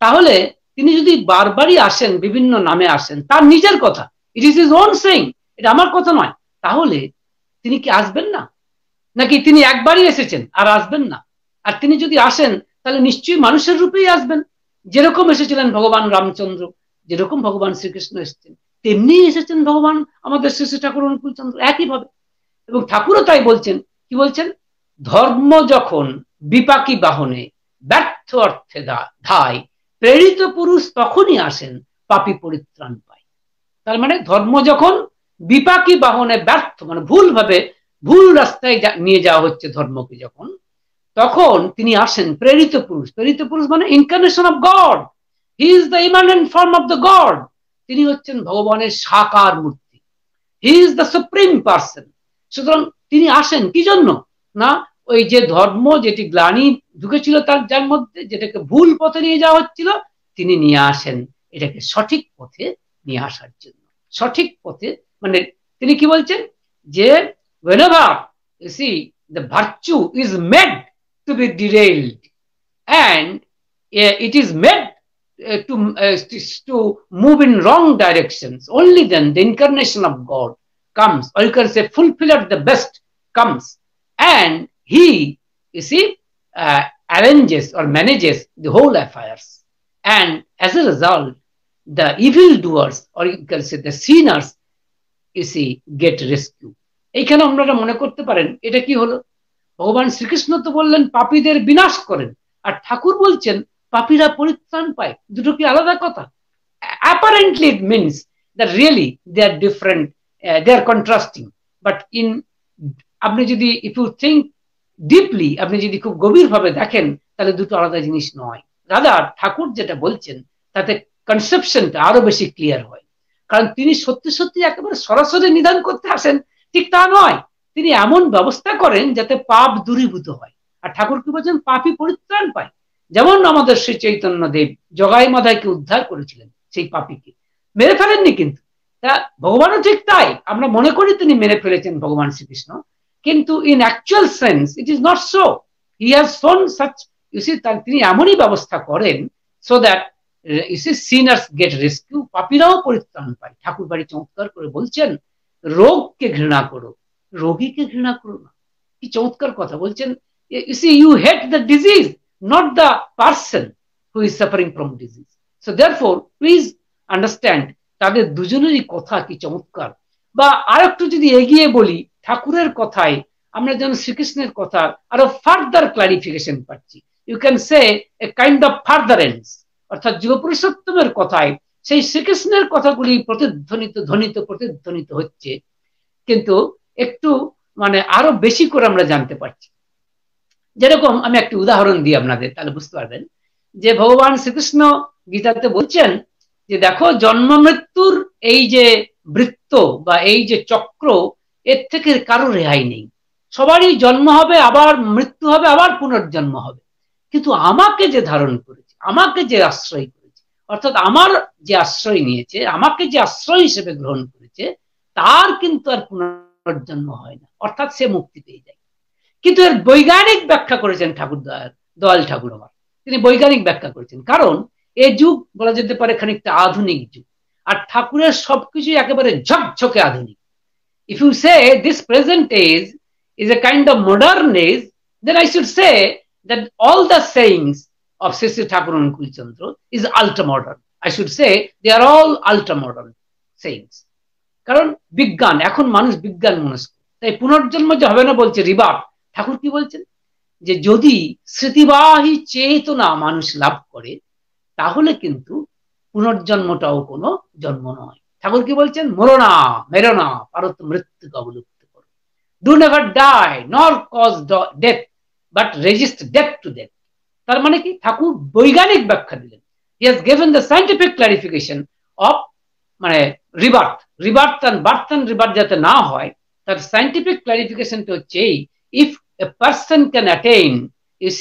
তাহলে তিনি যদি বারবারই আসেন, বিভিন্ন নামে আসেন, তার নিজের কথা, it is his own saying, এটা আমার কথা নয়, তাহলে তিনি কি আসবেন না? নাকি তিনি একবারই এসেছেন আর আসবেন না? আর তিনি যদি আসেন তাহলে নিশ্চয়ই মানুষের রূপেই আসবেন, যেরকম এসেছিলেন ভগবান রামচন্দ্র, যেরকম ভগবান শ্রীকৃষ্ণ এসেছেন, তেমনি এসেছেন ভগবান আমাদের শ্রী শ্রী ঠাকুর অনুকূলচন্দ্র একইভাবে। এবং ঠাকুরও তাই বলছেন, কি বলছেন? ধর্ম যখন বিপাকী বাহনে ব্যর্থ অর্থে ধায়, প্রেরিত পুরুষ তখনই আসেন, পাপী পরিত্রাণ পায়। তার মানে ধর্ম যখন বিপাকী বাহনে ব্যর্থ, মানে ভুলভাবে, ভুল রাস্তায় নিয়ে যাওয়া হচ্ছে ধর্মকে যখন, তখন তিনি আসেন প্রেরিত পুরুষ। প্রেরিত পুরুষ মানে incarnation of God, he is the immanent form of the God. তিনি হচ্ছেন ভগবানের সাকার মূর্তি, he is the supreme person. সুতরাং তিনি আসেন কি জন্য? না ওই যে ধর্ম যেটি গ্লানি ঢুকেছিল তার যার মধ্যে, যেটাকে ভুল পথে নিয়ে যাওয়া হচ্ছিল, তিনি নিয়ে আসেন এটাকে সঠিক পথে নিয়ে আসার জন্য। সঠিক পথে মানে তিনি কি বলছেন? যে whenever you see the virtue is made to be derailed and it is made to move in wrong directions, only then the incarnation of God comes, or you can say fulfiller the best comes, and he, you see, arranges or manages the whole affairs, and as a result the evil doers, or you can say the sinners, you see, get rescue. এইখানে আপনারা মনে করতে পারেন এটা কি হলো? ভগবান শ্রীকৃষ্ণ তো বললেন পাপীদের বিনাশ করেন, আর ঠাকুর বলছেন পাপীরা পরিত্রাণ পায়। দুটো কি আলাদা কথা? Apparently it means that really they are different, they are contrasting, but in আপনি যদি if you think deeply, আপনি যদি খুব গভীরভাবে দেখেন, তাহলে দুটো আলাদা জিনিস নয়। রাদার ঠাকুর যেটা বলছেন তাতে কনসেপশনটা আরো বেশি ক্লিয়ার হয়। কারণ তিনি সত্যি সত্যি একেবারে সরাসরি নিদান করতে আসেন ঠিক তা নয়, তিনি এমন ব্যবস্থা করেন যাতে পাপ দূরীভূত হয়। আর ঠাকুর কি বলছেন? পাপী পরিত্রাণ পায়। যেমন আমাদের শ্রী চৈতন্য দেব জগাই মাধাইকে উদ্ধার করেছিলেন, সেই পাপীকে মেরে ফেলেননি, কিন্তু তা ভগবানও ঠিক তাই। আমরা মনে করি তিনি মেরে ফেলেছেন ভগবান শ্রীকৃষ্ণ, কিন্তু in actual sense it is not so. He has shown such, you see, তিনি এমনই ব্যবস্থা করেন so that you see sinners get rescue, পাপীরাও পরিত্রাণ পায়। ঠাকুর বাড়ি চমৎকার করে বলছেন, রোগকে ঘৃণা করো, রোগীকে ঘৃণা করো না। কি চমৎকার কথা বলছেন! you see, you hate the disease, not the person who is suffering from disease. So therefore please understand তাদের দুজনেরই কথা কি চমৎকার। বা আরেকটু যদি এগিয়ে বলি, ঠাকুরের কথায় আমরা যেন শ্রীকৃষ্ণের কথা আরো ফার্দার ক্লারিফিকেশন পাচ্ছি। You can say a kind of furtherance, অর্থাৎ যুগপুরুষোত্তমের কথায় সেই শ্রীকৃষ্ণের কথাগুলি প্রতিধ্বনিত হচ্ছে, কিন্তু একটু মানে আরো বেশি করে আমরা জানতে পারছি। যেরকম আমি একটি উদাহরণ দিই আপনাদের, তাহলে বুঝতে পারবেন যে ভগবান শ্রীকৃষ্ণ গীতাতে বলছেন যে দেখো, জন্ম মৃত্যুর এই যে বৃত্ত বা এই যে চক্র, এর থেকে কারো রেহাই নেই। সবারই জন্ম হবে, আবার মৃত্যু হবে, আবার পুনর্জন্ম হবে। কিন্তু আমাকে যে ধারণ করেছে, আমাকে যে আশ্রয় করেছে, অর্থাৎ আমার যে আশ্রয় নিয়েছে, আমাকে যে আশ্রয় হিসেবে গ্রহণ করেছে, তার কিন্তু আর পুনর্জন্ম হয় না, অর্থাৎ সে মুক্তি পেয়ে যায়। কিন্তু এর বৈজ্ঞানিক ব্যাখ্যা করেছেন ঠাকুর দয়াল ঠাকুর আমার, তিনি বৈজ্ঞানিক ব্যাখ্যা করেছেন। কারণ এই যুগ বলা যেতে পারে খানিকটা আধুনিক যুগ, আর ঠাকুরের সবকিছু একেবারে ঝকঝকে আধুনিক। If you say this present age is a kind of modern age, then I should say that all the sayings of Sri Sri Thakur Anukul Chandra is ultra modern. I should say they are all ultra modern sayings. কারণ বিজ্ঞান, এখন মানুষ বিজ্ঞান মনস্ক, তাই পুনর্জন্ম যে হবে না বলছে রিবার্থ। ঠাকুর কি বলছেন? যে যদি স্মৃতিবাহী চেতনা মানুষ লাভ করে, তাহলে কিন্তু পুনর্জন্মটাও কোনো জন্ম নয়। ঠাকুর কি বলছেন? মরো না, মেরো না, পারত মৃত্যুকে অবলুপ্ত করো। Do never die nor cause death, but resist death to death. তার মানে কি? ঠাকুর বৈজ্ঞানিক ব্যাখ্যা দিলেন। He has given the scientific clarification of মানে rebirth, rebirth and birth and rebirth যাতে না হয়, তার সায়েন্টিফিক ক্লারিফিকেশনটা হচ্ছে এই: if a person can attain you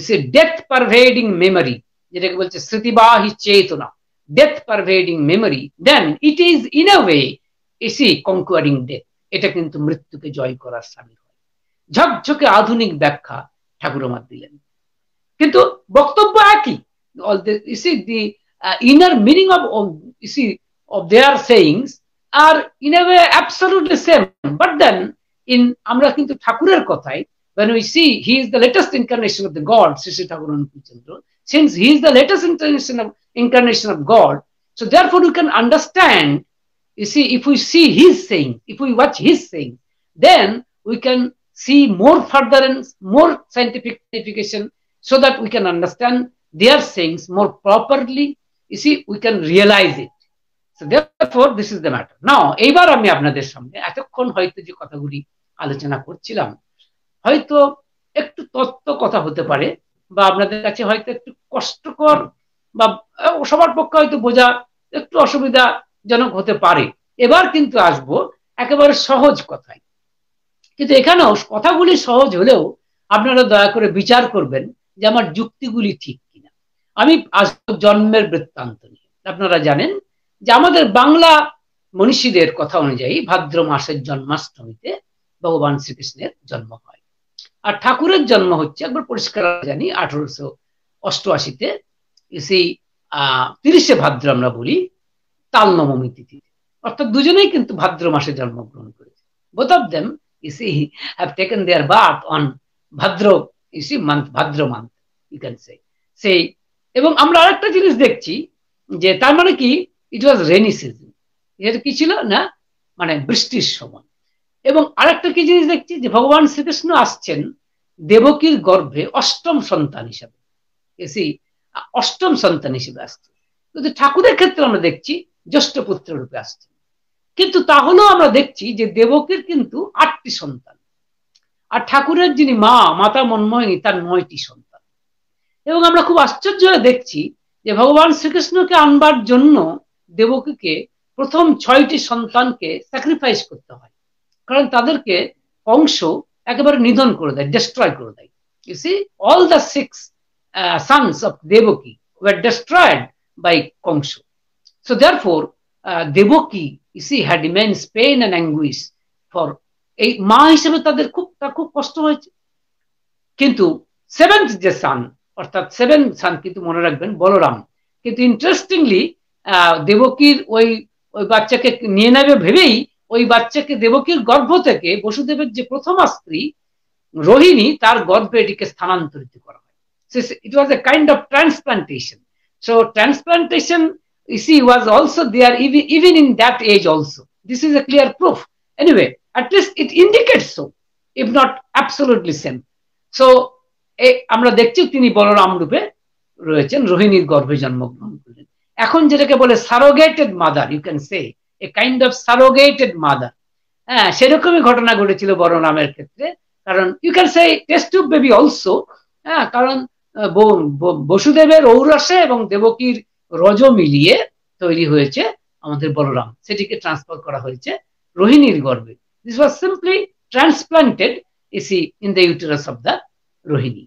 see death pervading memory, যেটাকে বলছে স্মৃতিবাহী চেতনা, death pervading memory, then it is in a way you see কনকুয়ারিং death. এটা কিন্তু মৃত্যুকে জয় করার সামিল হয়। ঝকঝকে আধুনিক ব্যাখ্যা ঠাকুর আমার দিলেন, কিন্তু বক্তব্য একই। all the, you see, the inner meaning of you see, of their sayings are in a way absolutely same. But then in Amra Kintu Thakurer Kothai, when we see he is the latest incarnation of the God, Sri Sri Thakur Anukulechandra, since he is the latest incarnation of God, so therefore we can understand, you see, if we see his saying, if we watch his saying, then we can see more further and more scientific clarification, so that we can understand their sayings more properly. You see, we can realize it. So therefore, this is the matter. Now, এইবার আমি আপনাদের সামনে এতক্ষণ হয়তো যে কথাগুলি আলোচনা করছিলাম, হয়তো একটু তত্ত্ব কথা হতে পারে, বা আপনাদের কাছে হয়তো একটু কষ্টকর, বা সবার পক্ষে হয়তো বোঝা একটু অসুবিধাজনক হতে পারে। এবার কিন্তু আসবো একেবারে সহজ কথায়। কিন্তু এখানেও কথাগুলি সহজ হলেও আপনারা দয়া করে বিচার করবেন যে আমার যুক্তিগুলি ঠিক কিনা। আমি আসবো জন্মের বৃত্তান্ত নিয়ে। আপনারা জানেন যে আমাদের বাংলা মনীষীদের কথা অনুযায়ী ভাদ্র মাসের জন্মাষ্টমীতে ভগবান শ্রীকৃষ্ণের জন্ম হয়। আর ঠাকুরের জন্ম হচ্ছে, একবার পরিষ্কার জানি, 1888-তে সেই 30শে ভাদ্র আমরা বলি, তাল নবমী তিথিতে। অর্থাৎ দুজনেই কিন্তু ভাদ্র মাসে জন্মগ্রহণ করেছে। Both of them, you see, have taken their birth on Bhadra, you see, Bhadra month, you can say. Say, এবং আমরা আরেকটা জিনিস দেখছি যে তার মানে কি, ইট ওয়াজ রেনি সিজন, এটা কি ছিল না, মানে বৃষ্টির সময়। এবং আরেকটা কি জিনিস দেখছি যে ভগবান শ্রীকৃষ্ণ আসছেন দেবকীর গর্ভে অষ্টম সন্তান হিসাবে, অষ্টম সন্তান হিসেবে আসছে। কিন্তু ঠাকুরের ক্ষেত্রে আমরা দেখছি জ্যেষ্ঠ পুত্র রূপে আসছেন। কিন্তু তাহলেও আমরা দেখছি যে দেবকীর কিন্তু 8টি সন্তান, আর ঠাকুরের যিনি মাতা মনমোহিনী, তার 9টি সন্তান। এবং আমরা খুব আশ্চর্য হয়ে দেখছি যে ভগবান শ্রীকৃষ্ণকে আনবার জন্য দেবকীকে প্রথম 6টি সন্তানকে স্যাক্রিফাইস করতে হয়, কারণ তাদেরকে কংস একেবারে নিধন করে দেয়, ডিস্ট্রয় করে দেয়। You see, all the 6 sons of Devaki were destroyed by Kongsu. So therefore, Devaki, you see, had immense pain and anguish for এই মা হিসেবে তাদের খুব কষ্ট হয়েছে। কিন্তু 7th যে সান, অর্থাৎ 7 সান কিন্তু মনে রাখবেন বলরাম। কিন্তু ইন্টারেস্টিংলি দেবকীর ওই বাচ্চাকে নিয়ে নেবে ভেবেই ওই বাচ্চাকে দেবকীর গর্ভ থেকে বসুদেবের যে প্রথমা স্ত্রী রোহিণী, তার গর্ভে এটিকে স্থানান্তরিত করা হয়। It was a kind of transplantation. So transplantation, you see, was also there even in that age also. This is a clear proof. Anyway, at least it indicates so, if not absolutely same. So আমরা দেখছি তিনি বলরাম রূপে রয়েছেন, রোহিণীর গর্ভে জন্মগ্রহণ করলেন। এখন যেটাকে বলে surrogated mother, you can say a kind of surrogated mother. হ্যাঁ, সেরকমই ঘটনা ঘটেছিল বলরামের ক্ষেত্রে। কারণ you can say test tube baby also. হ্যাঁ, কারণ বসুদেবের ঔরসে এবং দেবকীর রজ মিলিয়ে তৈরি হয়েছে আমাদের বলরাম, সেটিকে ট্রান্সফার করা হয়েছে রোহিণীর গর্ভে। This was simply transplanted, you see, in the uterus of the Rohini.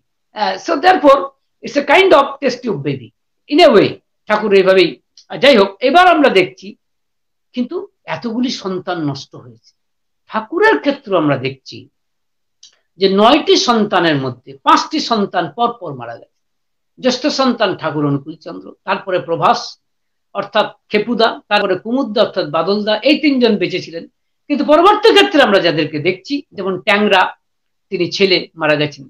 So therefore, it's a kind of test tube baby in a way. ঠাকুর এইভাবেই। যাই হোক, এবার আমরা দেখছি কিন্তু এতগুলি সন্তান নষ্ট হয়েছে। ঠাকুরের ক্ষেত্রে আমরা দেখছি যে 9টি সন্তানের মধ্যে 5টি সন্তান পরপর মারা গেছে। জ্যেষ্ঠ সন্তান ঠাকুর অনুকূলচন্দ্র, তারপরে প্রভাস অর্থাৎ খেপুদা, তারপরে কুমুদদা অর্থাৎ বাদলদা, এই 3 জন বেঁচেছিলেন। কিন্তু পরবর্তী ক্ষেত্রে আমরা যাদেরকে দেখছি, যেমন ট্যাংরা, তিনি ছেলে, মারা গেছেন।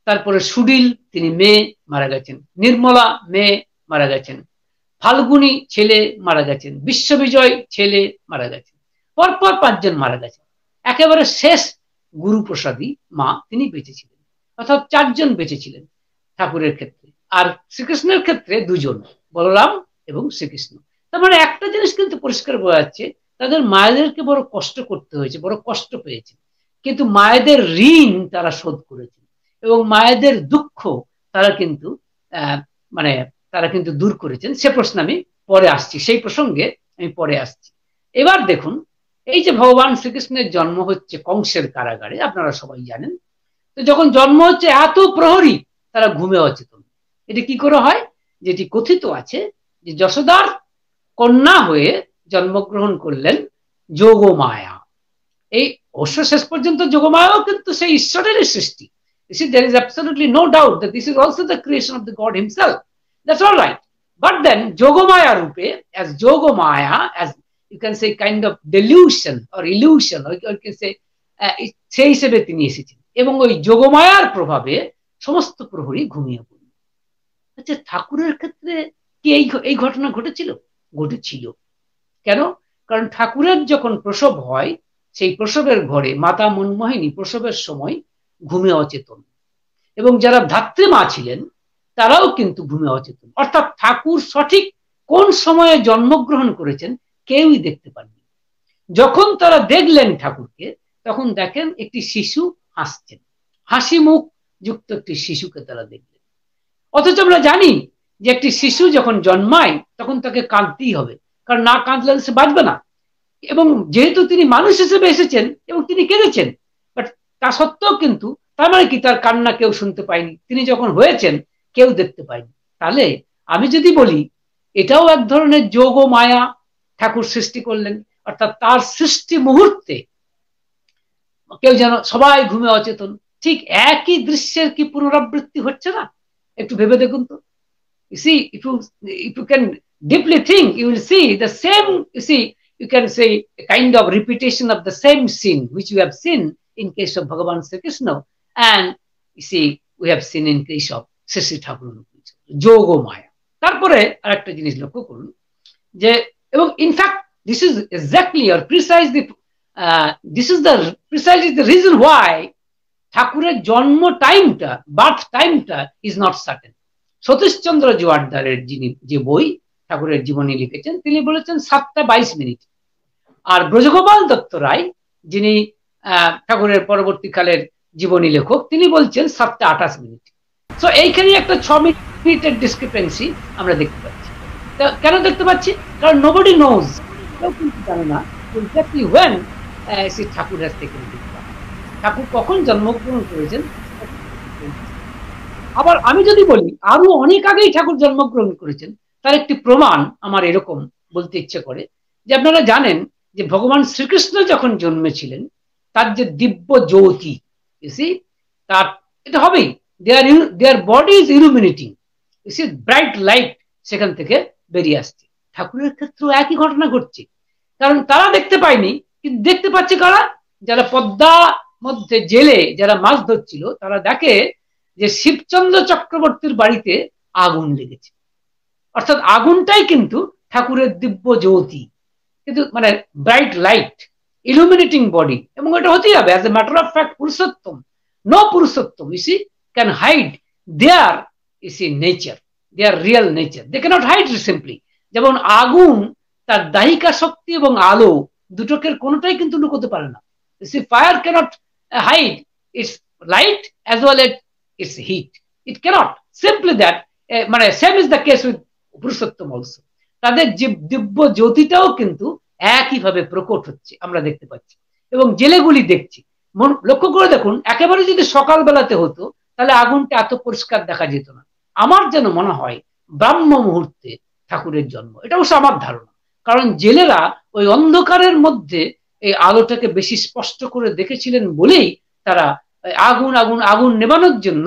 তারপরে সুডিল, তিনি মেয়ে, মারা গেছেন। নির্মলা, মেয়ে, মারা গেছেন। ফাল্গুনী, ছেলে, মারা গেছেন। বিশ্ববিজয়, ছেলে, মারা গেছেন। পরপর 5 জন মারা গেছেন। একেবারে শেষ গুরুপ্রসাদী মা, তিনি বেঁচেছিলেন। অর্থাৎ 4 জন বেঁচেছিলেন ঠাকুরের ক্ষেত্রে। আর শ্রীকৃষ্ণের ক্ষেত্রে 2 জন, বলরাম এবং শ্রীকৃষ্ণ। তার মানে একটা জিনিস কিন্তু পরিষ্কার বোঝা যাচ্ছে, তাদের মায়েদেরকে বড় কষ্ট করতে হয়েছে, বড় কষ্ট পেয়েছে, কিন্তু মায়েদের ঋণ তারা শোধ করেছে এবং মায়েদের দুঃখ তারা কিন্তু তারা কিন্তু দূর করেছেন। সে প্রশ্ন আমি পরে আসছি, সেই প্রসঙ্গে আমি পরে আসছি। এবার দেখুন, এই যে ভগবান শ্রীকৃষ্ণের জন্ম হচ্ছে কংসের কারাগারে, আপনারা সবাই জানেন। তো যখন জন্ম হচ্ছে, এত প্রহরী তারা ঘুমে অচেতন। এটি কি করে হয়? যেটি কথিত আছে যে যশোদার কন্যা হয়ে জন্মগ্রহণ করলেন যোগমায়া। এই অবশ্য শেষ পর্যন্ত যোগমায়াও কিন্তু সেই ঈশ্বরের সৃষ্টি। There is absolutely no doubt that this is also the creation of the God himself. That's all right. But then Yogamaya Rupe, as Yogamaya, as you can say kind of delusion or illusion, or you can say সেই হিসেবে তিনি এসেছেন এবং ওই যোগমায়ার প্রভাবে সমস্ত প্রহরী ঘুমিয়ে পড়ল। আচ্ছা, ঠাকুরের ক্ষেত্রে কি এই ঘটনা ঘটেছিল? ঘটেছিল। কেন? কারণ ঠাকুরের যখন প্রসব হয়, সেই প্রসবের ঘরে মাতা মনমোহিনী প্রসবের সময় ঘুমে অচেতন, এবং যারা ধাত্রীমা ছিলেন তারাও কিন্তু ঘুমে অচেতন। অর্থাৎ ঠাকুর সঠিক কোন সময়ে জন্মগ্রহণ করেছেন কেউই দেখতে পাননি। যখন তারা দেখলেন ঠাকুরকে, তখন দেখেন একটি শিশু হাসছেন, হাসি মুখ যুক্ত একটি শিশুকে তারা দেখলেন। অথচ আমরা জানি যে একটি শিশু যখন জন্মায় তখন তাকে কাঁদতেই হবে, কারণ না কাঁদলে সে বাঁচবে না। এবং যেহেতু তিনি মানুষ হিসেবে এসেছেন এবং তিনি কেঁদেছেন, বাট তা সত্ত্বেও কিন্তু তার মানে কি তার কান্না কেউ শুনতে পায়নি, তিনি যখন হয়েছেন কেউ দেখতে পায়নি। তাহলে আমি যদি বলি এটাও এক ধরনের যোগ ও মায়া ঠাকুর সৃষ্টি করলেন, অর্থাৎ তার সৃষ্টি মুহূর্তে কেউ যেন সবাই ঘুমে অচেতন। ঠিক একই দৃশ্যের কি পুনরাবৃত্তি হচ্ছে না? একটু ভেবে দেখুন তো। You see, if you can deeply think, you will see the same, you can say a kind of repetition of the same scene which we have seen in case of Bhagavan Sri Krishna, and you see we have seen in case of Sri Thakur Yoga Maya. তারপরে আরেকটা জিনিস লক্ষ্য করুন যে, এবং in fact this is exactly or precisely the reason why ঠাকুরের জন্ম টাইমটা, বার্থ টাইমটা ইজ নট সার্টেন। সতীশচন্দ্র জোয়ারদারের যিনি যে বই ঠাকুরের জীবনী লিখেছেন, তিনি বলেছেন 7:22। আর ব্রজগোপাল দত্ত রায়, যিনি ঠাকুরের পরবর্তীকালের জীবনী লেখক, তিনি বলছেন 7:28। সো এইখানে একটা 6 মিনিটের ডিসক্রিপেন্সি আমরা দেখতে পাচ্ছি। কেন দেখতে পাচ্ছি? কারণ নোবডি নোজ, কেউ কিন্তু জানে না exactly when Shri Thakur has taken this birth, Thakur কখন জন্মগ্রহণ করেছেন। আবার আমি যদি বলি আরো অনেক আগেই ঠাকুর জন্মগ্রহণ করেছেন, তার একটি প্রমাণ আমার এরকম বলতে ইচ্ছে করে যে, আপনারা জানেন যে ভগবান শ্রীকৃষ্ণ যখন জন্মেছিলেন তার যে দিব্য জ্যোতি, তার এটা হবেই, দেয়ার body is illuminating, bright light সেখান থেকে বেরিয়ে আসছে। ঠাকুরের ক্ষেত্রেও একই ঘটনা ঘটছে, কারণ তারা দেখতে পায়নি, কিন্তু দেখতে পাচ্ছে কারা? যারা পদ্মা মধ্যে জেলে যারা মাছ ধরছিল, তারা দেখে যে শিবচন্দ্র চক্রবর্তীর বাড়িতে আগুন লেগেছে। অর্থাৎ আগুনটাই কিন্তু ঠাকুরের দিব্য জ্যোতি, কিন্তু মানে ব্রাইট লাইট, ইলুমিনেটিং বডি। এবং এটা হতেই হবে as a matter of fact. Purushottam, no Purushottam can hide their nature, their real nature, they cannot hide simply. যেমন আগুন তার দাহিকা শক্তি এবং আলো দুটোকে কোনোটাই কিন্তু লুকোতে পারে না। Fire cannot hide its light as well as its heat, it cannot, simply that মানে same is the case with Purushottam also, তাদের দিব্য জ্যোতিটাও কিন্তু একইভাবে প্রকট হচ্ছে, আমরা দেখতে পাচ্ছি এবং জেলেগুলি দেখছি। লক্ষ্য করে দেখুন, একেবারে যদি সকাল বেলাতে হতো তাহলে আগুনটা এত পরিষ্কার দেখা যেত না। আমার যেন মনে হয় ব্রাহ্ম মুহূর্তে ঠাকুরের জন্ম, এটা অবশ্য আমার ধারণা, কারণ জেলেরা ওই অন্ধকারের মধ্যে এই আলোটাকে বেশি স্পষ্ট করে দেখেছিলেন বলেই তারা আগুন আগুন আগুন নেবানোর জন্য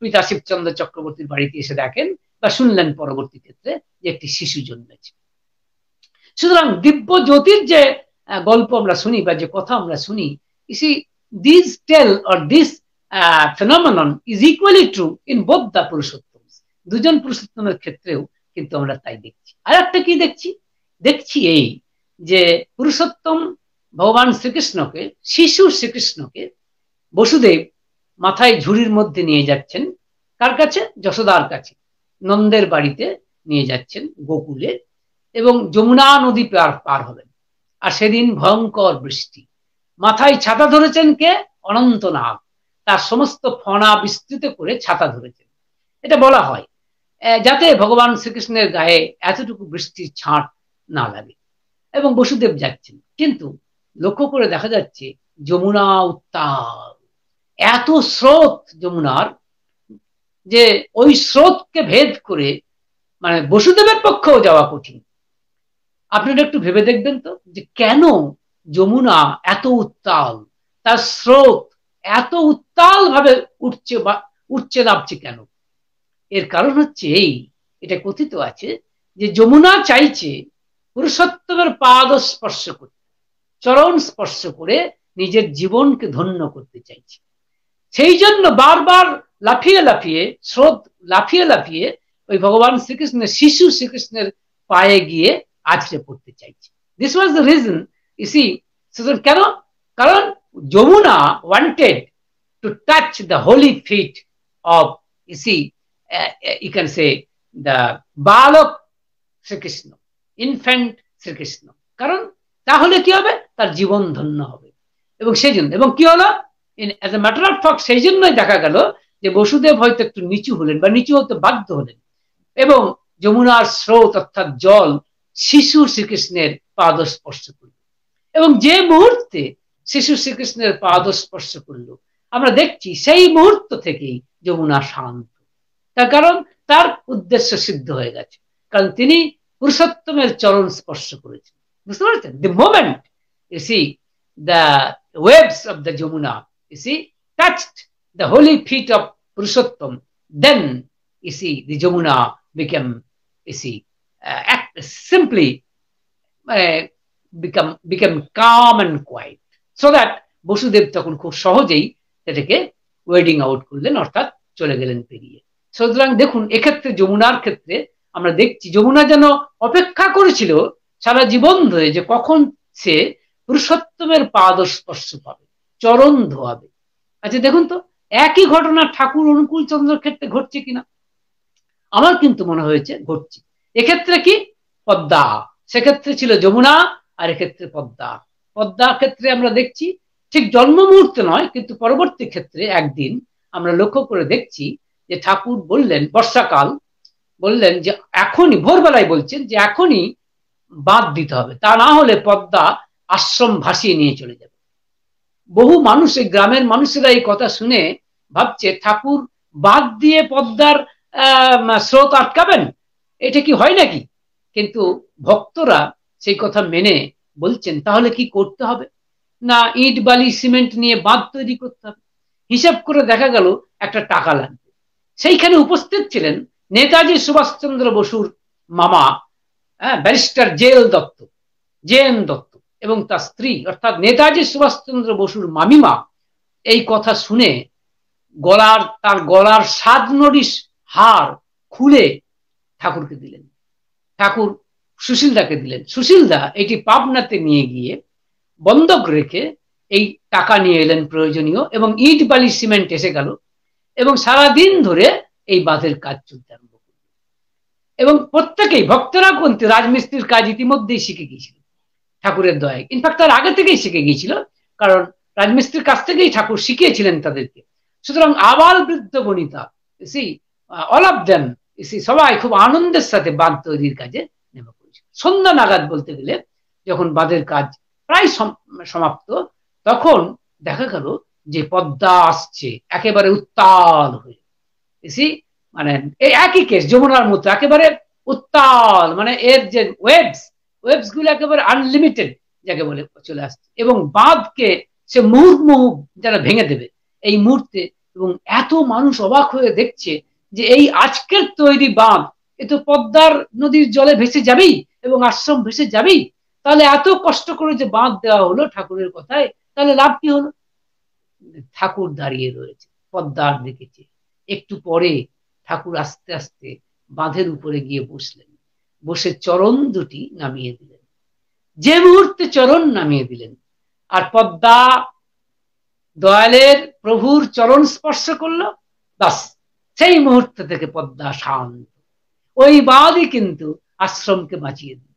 পিতা শিবচন্দ্র চক্রবর্তীর বাড়িতে এসে দেখেন বা শুনলেন পরবর্তী ক্ষেত্রে যে একটি শিশু জন্মেছে। সুতরাং দিব্য জ্যোতির যে গল্প আমরা শুনি বা যে কথা আমরা শুনি, this tale or this phenomenon is equally true in both the Purushottam. দুজন পুরুষোত্তমের ক্ষেত্রেও কিন্তু আমরা তাই দেখছি। আর একটা কি দেখছি এই যে পুরুষোত্তম ভগবান শ্রীকৃষ্ণকে, শিশু শ্রীকৃষ্ণকে বসুদেব মাথায় ঝুড়ির মধ্যে নিয়ে যাচ্ছেন। কার কাছে? যশোদার কাছে। নন্দের বাড়িতে নিয়ে যাচ্ছেন গোকুলে, এবং যমুনা নদী পার হবেন। আর সেদিন ভয়ঙ্কর বৃষ্টি। মাথায় ছাতা ধরেছেন কে? অনন্তনাগ, তার সমস্ত ফণা বিস্তৃত করে ছাতা ধরেছেন। এটা বলা হয় যাতে ভগবান শ্রীকৃষ্ণের গায়ে এতটুকু বৃষ্টির ছাঁট না লাগে। এবং বসুদেব যাচ্ছেন, কিন্তু লক্ষ্য করে দেখা যাচ্ছে যমুনা উত্তাল, এত স্রোত যমুনার যে ওই স্রোতকে ভেদ করে মানে বসুদেবের পক্ষেও যাওয়া কঠিন। আপনারা একটু ভেবে দেখবেন তো যে কেন যমুনা এত উত্তাল, তার স্রোত এত উত্তাল ভাবে উঠছে নামছে কেন? এর কারণ হচ্ছে এটা কথিত আছে যে যমুনা চাইছে পুরুষোত্তমের পাদ স্পর্শ করতে, চরণ স্পর্শ করে নিজের জীবনকে ধন্য করতে চাইছে। সেই জন্য বারবার লাফিয়ে লাফিয়ে স্রোত লাফিয়ে লাফিয়ে ওই ভগবান শ্রীকৃষ্ণের শিশু শ্রীকৃষ্ণের পায়ে গিয়ে আছড়ে পড়তে চাইছে। This was the reason you see. কেন? কারণ Yamuna wanted to touch the holy feet of you see you can say the বালক শ্রীকৃষ্ণ, ইনফ্যান্ট শ্রীকৃষ্ণ। কারণ তাহলে কি হবে? তার জীবন ধন্য হবে। এবং সেই জন্য, এবং কি হলো, as a matter of fact সেই জন্যই দেখা গেল যে বসুদেব হয়তো একটু নিচু হলেন বা নিচু হতে বাধ্য হলেন, এবং যমুনার স্রোত অর্থাৎ জল শিশু শ্রীকৃষ্ণের পাদ স্পর্শ করল। এবং যে মুহূর্তে শিশু শ্রীকৃষ্ণের পাদ স্পর্শ করলো, আমরা দেখছি সেই মুহূর্ত থেকেই যমুনা শান্ত। তার কারণ তার উদ্দেশ্য সিদ্ধ হয়ে গেছে, কারণ তিনি পুরুষোত্তমের চরণ স্পর্শ করেছেন। বুঝতে পারছেন? The moment you see the waves of the Jamuna, you see, touched the holy feet of Purushottam, then you see the Jamuna became, you see, simply become calm and quiet, so that Vasudev তখন খুব সহজেই এটাকে wedding out করলেন, অর্থাৎ চলে গেলেন পেরিয়ে। সুতরাং দেখুন, এক্ষেত্রে যমুনার ক্ষেত্রে আমরা দেখছি যমুনা যেন অপেক্ষা করেছিল সারা জীবন ধরে যে কখন সে পুরুষোত্তমের পাদ স্পর্শ পাবে, চরণ ধোয়াবে। আচ্ছা দেখুন তো, একই ঘটনা ঠাকুর অনুকূল চন্দ্রের ক্ষেত্রে ঘটছে কিনা? আমার কিন্তু মনে হয়েছে ঘটছে। এক্ষেত্রে কি পদ্মা, সেক্ষেত্রে ছিল যমুনা, আর এক্ষেত্রে পদ্মা। পদ্মা ক্ষেত্রে আমরা দেখছি ঠিক জন্ম মুহূর্তে নয়, কিন্তু পরবর্তী ক্ষেত্রে একদিন আমরা লক্ষ্য করে দেখছি যে ঠাকুর বললেন, বর্ষাকাল, বললেন যে এখনই, ভোরবেলায় বলছেন যে এখনই বাঁধ দিতে হবে, তা না হলে পদ্মা আশ্রম ভাসিয়ে নিয়ে চলে যাবে। বহু মানুষ, এই গ্রামের মানুষেরা এই কথা শুনে ভাবছে ঠাকুর বাঁধ দিয়ে পদ্মার স্রোত আটকাবেন, এটা কি হয় নাকি? কিন্তু ভক্তরা সেই কথা মেনে বলছেন তাহলে কি করতে হবে? না, ইট বালি সিমেন্ট নিয়ে বাঁধ তৈরি করতে হবে। হিসাব করে দেখা গেল একটা টাকা লাগবে। সেইখানে উপস্থিত ছিলেন নেতাজি সুভাষচন্দ্র বসুর মামা, ব্যারিস্টার জেএন দত্ত এবং তার স্ত্রী, অর্থাৎ নেতাজি সুভাষচন্দ্র বসুর মামিমা। এই কথা শুনে তার গলার 7 নড়ি হার খুলে ঠাকুরকে দিলেন, ঠাকুর সুশীলদাকে দিলেন। সুশীলদা এটি পাবনাতে নিয়ে গিয়ে বন্ধক রেখে এই টাকা নিয়ে এলেন প্রয়োজনীয়, এবং ইট বালি সিমেন্ট এসে গেল, এবং সারাদিন ধরে এই বাঁধের কাজ চলতে আরম্ভ করল। এবং প্রত্যেকেই, ভক্তরা কিন্তু রাজমিস্ত্রির কাজ ইতিমধ্যেই শিখে গিয়েছিল ঠাকুরের দয়ায়। ইনফ্যাক্ট তার আগে থেকেই শিখে গিয়েছিল, কারণ রাজমিস্ত্রির কাছ থেকেই ঠাকুর শিখিয়েছিলেন তাদেরকে। সুতরাং আবাল বৃদ্ধ বনিতা, অল অফ দেম, সবাই খুব আনন্দের সাথে বাঁধ তৈরির কাজে নেমে পড়েছিল। সন্ধ্যা নাগাদ বলতে গেলে, যখন বাঁধের কাজ প্রায় সমাপ্ত, তখন দেখা গেল যে পদ্মা আসছে একেবারে উত্তাল হয়ে। মানে এই একই কেস যমুনার মতো, একেবারে উত্তাল, মানে এর যে ওয়েবস গুলো একেবারে আনলিমিটেড যাকে বলে চলে আসছে, এবং বাঁধকে সে মুহুর্মুহু যারা ভেঙে দেবে এই মুহূর্তে। এবং এত মানুষ অবাক হয়ে দেখছে যে এই আজকের তৈরি বাঁধ, এ তো পদ্মার নদীর জলে ভেসে যাবেই এবং আশ্রম ভেসে যাবেই, তাহলে এত কষ্ট করে যে বাঁধ দেওয়া হলো ঠাকুরের কথায়, তাহলে লাভ কি হলো? ঠাকুর দাঁড়িয়ে রয়েছে পদ্মার দিকে। একটু পরে ঠাকুর আস্তে আস্তে বাঁধের উপরে গিয়ে বসলেন, বসে চরণ দুটি নামিয়ে দিলেন। যে মুহূর্তে চরণ নামিয়ে দিলেন আর পদ্মা দয়ালের প্রভুর চরণ স্পর্শ করলো, বাস সেই মুহূর্ত থেকে পদ্মা শান্ত। ওই বাঁধই কিন্তু আশ্রমকে বাঁচিয়ে দিল।